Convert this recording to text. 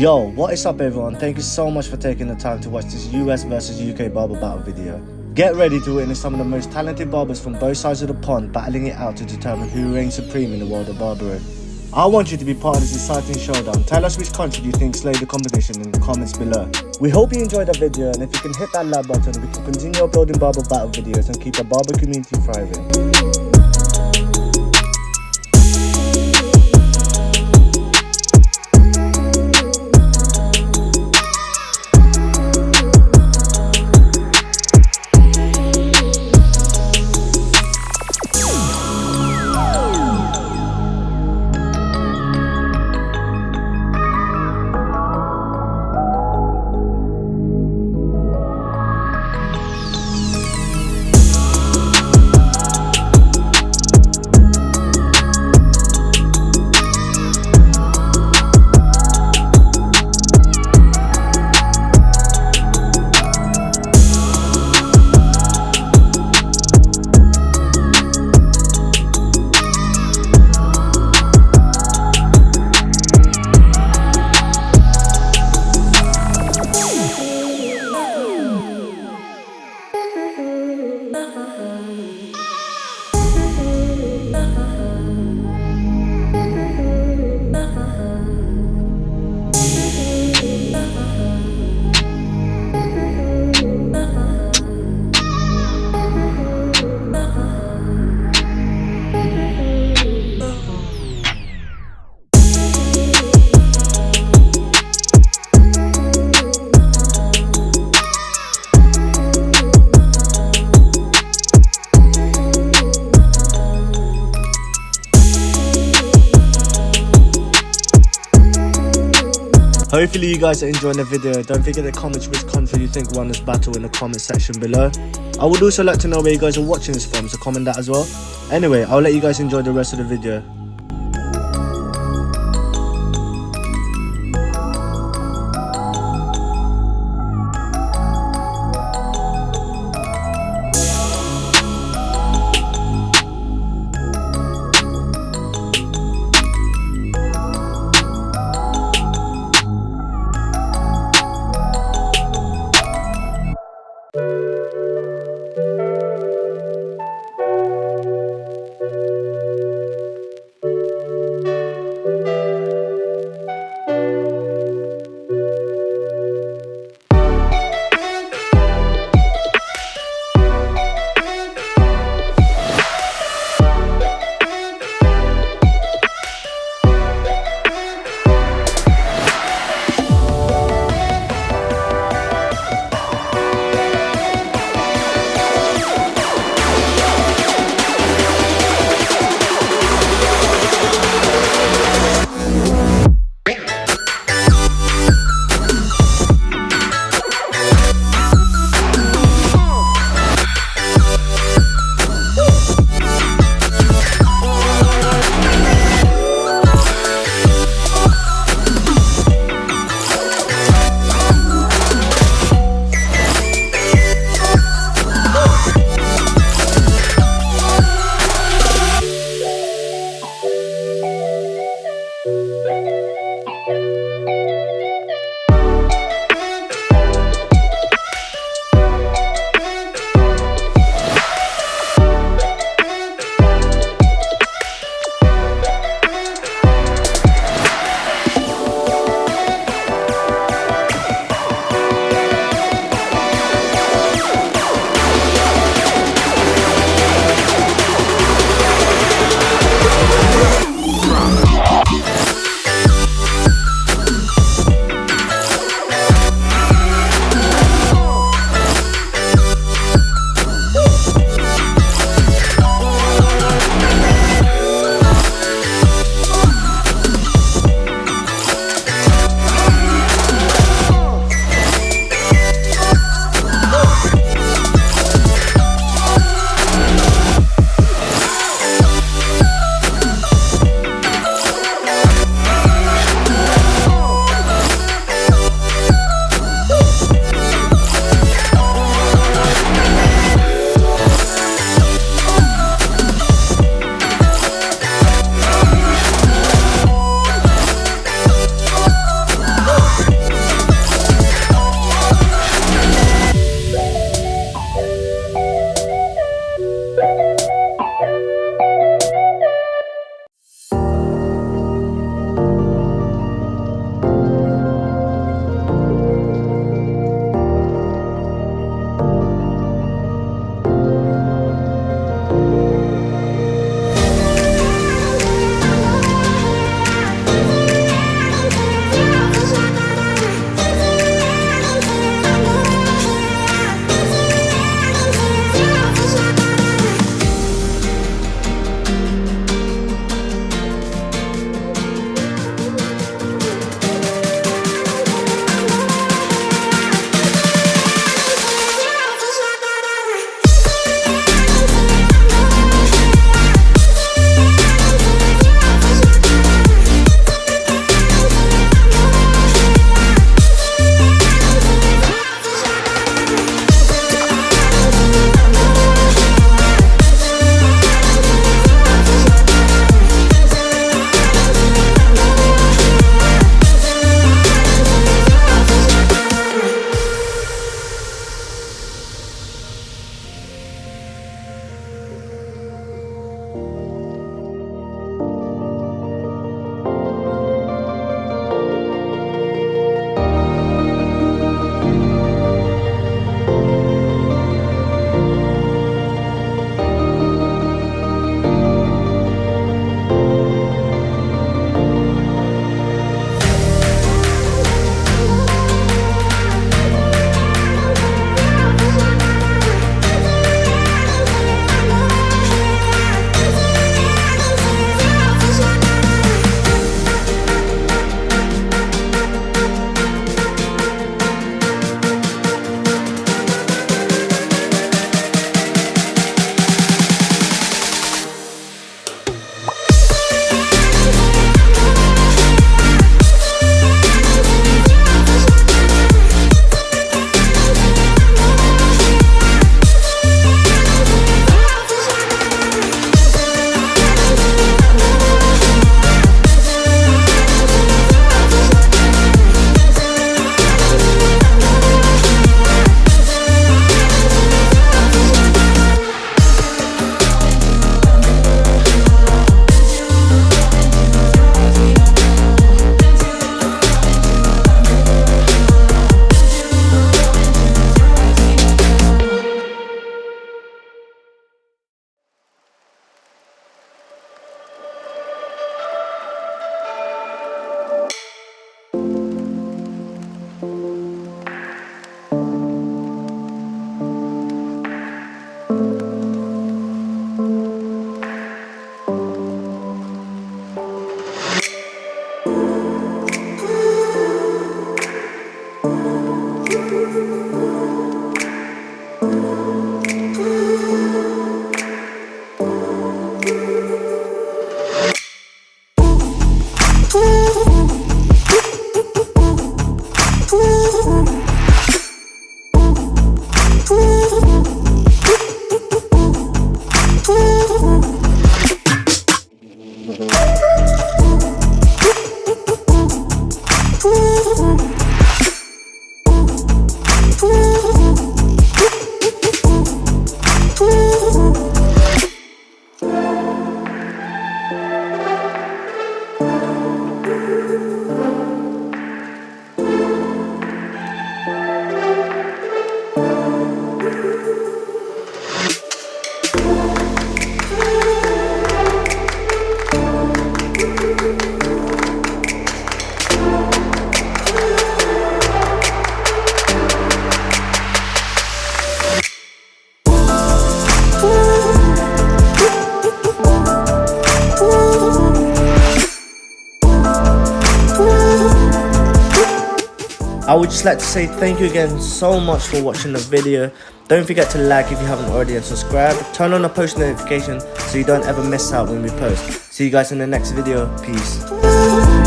Yo, what is up everyone? Thank you so much for taking the time to watch this US versus UK Barber Battle video. Get ready to witness some of the most talented barbers from both sides of the pond battling it out to determine who reigns supreme in the world of barbering. I want you to be part of this exciting showdown. Tell us which country you think slayed the competition in the comments below. We hope you enjoyed the video, and if you can hit that like button, we can continue uploading barber battle videos and keep the barber community thriving. Hopefully you guys are enjoying the video. Don't forget to comment which country you think won this battle in the comment section below. I would also like to know where you guys are watching this from, so comment that as well. Anyway, I'll let you guys enjoy the rest of the video. I would just like to say thank you again so much for watching the video. Don't forget to like if you haven't already and subscribe. Turn on the post notification so you don't ever miss out when we post. See you guys in the next video. Peace.